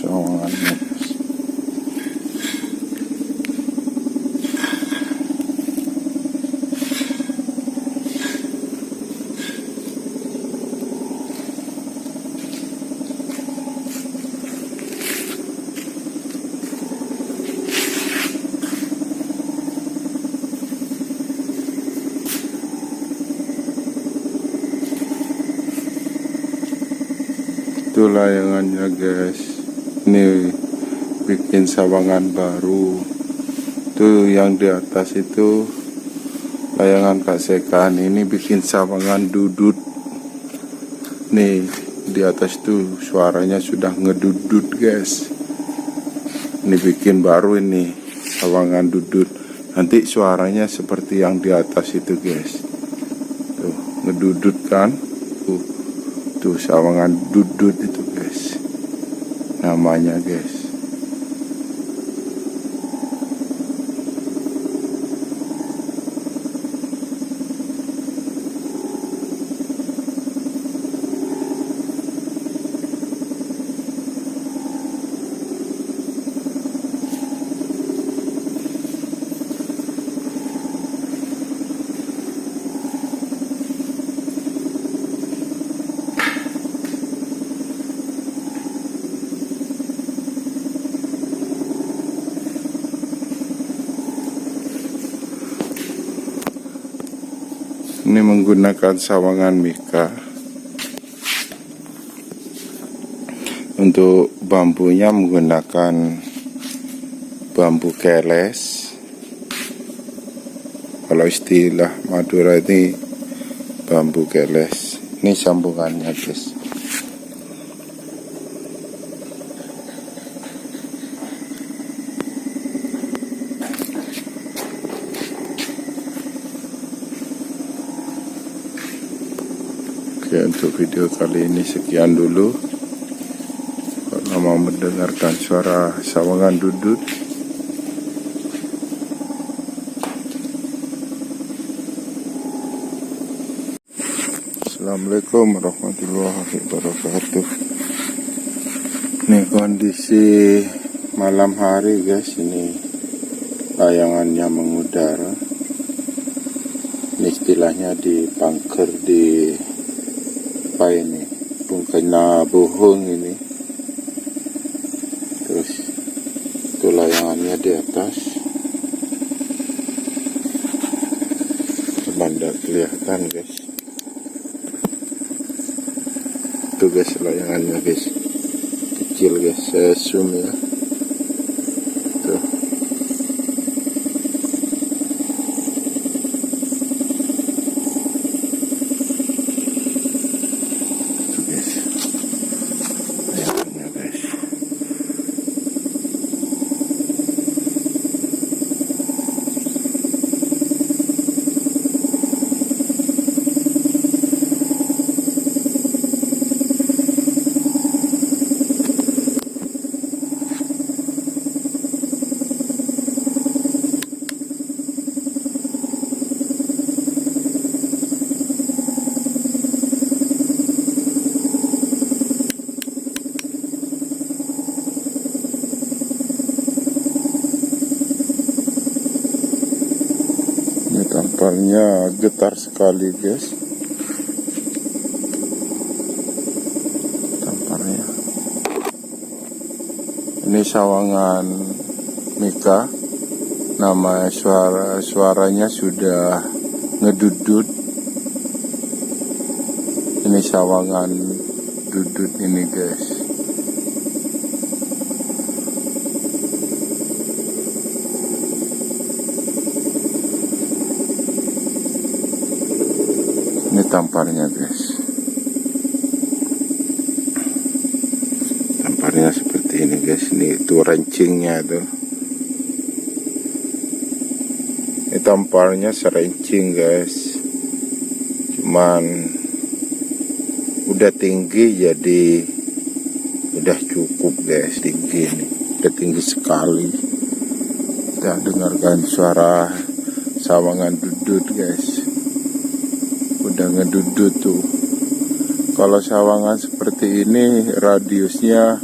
sawangannya. Itu layangannya guys, ini bikin sawangan baru. Itu yang di atas itu layangan kasekan, ini bikin sawangan dudut. Nih di atas tuh suaranya sudah ngedudut guys. Ini bikin baru ini sawangan dudut. Nanti suaranya seperti yang di atas itu guys. Tuh ngedudut kan. Tuh sawangan dudut itu guys, namanya guys. Ini menggunakan sawangan mika. Untuk bambunya menggunakan bambu keles. Kalau istilah Madura ini bambu keles. Ini sambungannya guys. Oke, untuk video kali ini sekian dulu. Kalau mau mendengarkan suara sawangan dudut, Assalamualaikum warahmatullahi wabarakatuh. Ini kondisi malam hari guys, ini layangannya mengudara. Ini istilahnya di pangker di apa ini, kena bohong ini. Terus itu layangannya di atas, tidak kelihatan guys. Itu guys layangannya guys, kecil guys, saya zoom ya. Tuh. Tampaknya getar sekali guys. Tampaknya ini sawangan mika. Nama suaranya sudah ngedudut. Ini sawangan dudut ini guys. Ini tamparnya guys. Tamparnya seperti ini guys. Ini itu rencingnya tuh. Ini tamparnya serencing guys. Cuman udah tinggi, jadi udah cukup guys. Tinggi nih, udah tinggi sekali. Kita dengarkan suara sawangan dudut guys. Udah ngedudut tuh. Kalau sawangan seperti ini radiusnya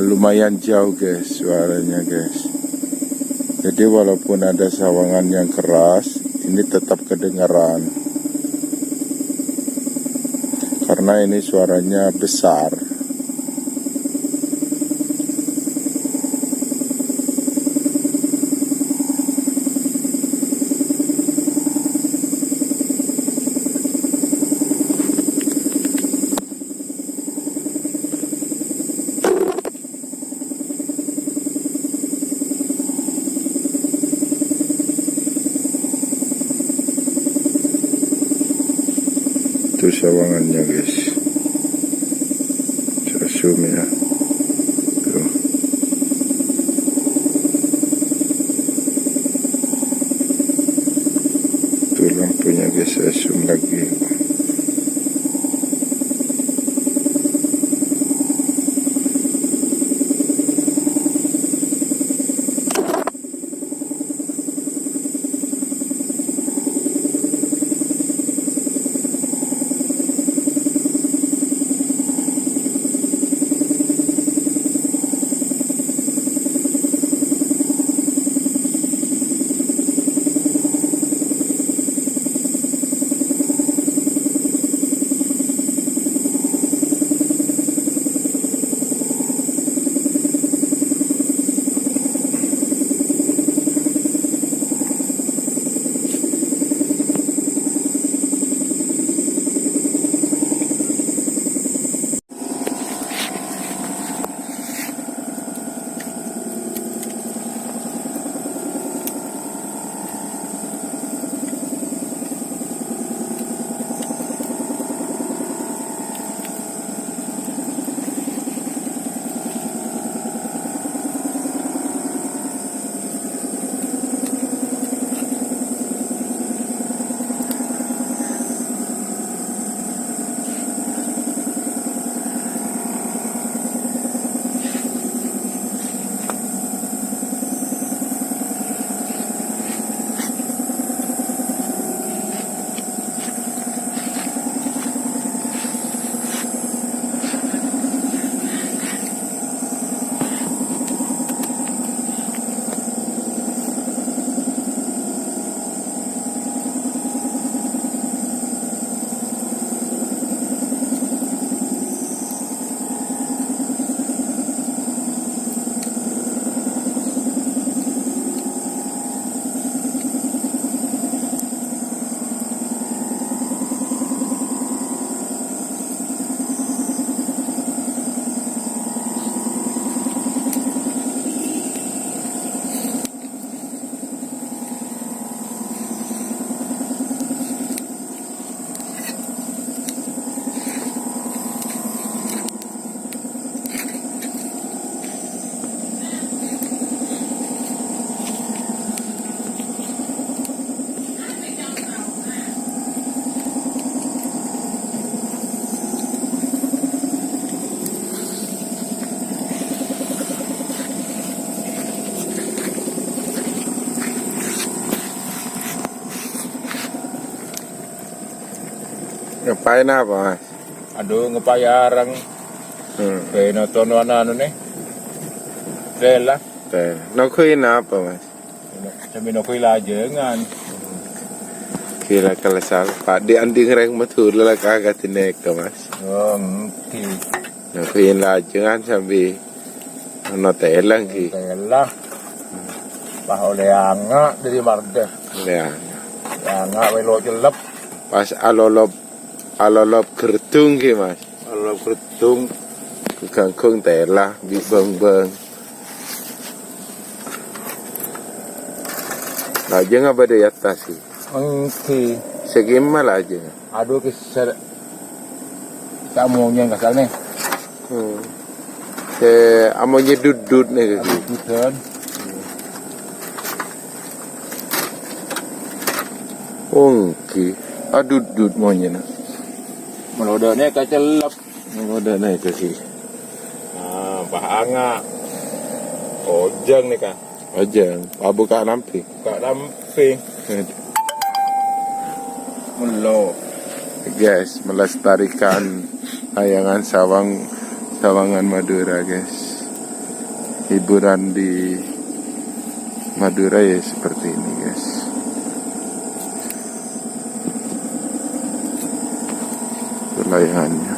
lumayan jauh guys suaranya guys. Jadi walaupun ada sawangan yang keras, ini tetap kedengaran karena ini suaranya besar. Itu sawangannya guys, saya zoom ya. Tuh. Tuh lampunya guys, saya zoom lagi. Ngapain apa mas? Aduh ngepayarang kayak nonton anu nih rela Nakuin apa mas? sambil nokoi lajengan Kira kalau salah Pak di anding reng matur lah kagak tinek mas. ki Nakuin lajengan sambil notelang ki. rela bah oleh anga dari marde Ya. anga welo jelep Pas alolop kertung ki mas. Alolop kertung kangkung tela bi beng. Lajeng apa di atas sih? ki Segimana lajeng? aduh kisah kamu yang kasar nih Amonya dudut nih gitu. bukan Ongki, dudut maunya na. melodanya kacelep Udah naik ke sih. bah anga ojeng nih kan Aja, buka lampi. Kak Lampi melo Guys, melestarikan layangan sawangan Madura guys. hiburan di Madura ya seperti ini guys. Wilayahnya.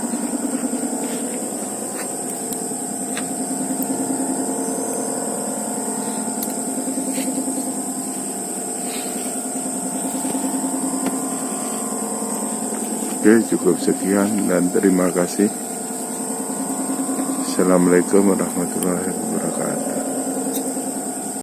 Oke, cukup sekian dan terima kasih. Assalamualaikum warahmatullahi wabarakatuh.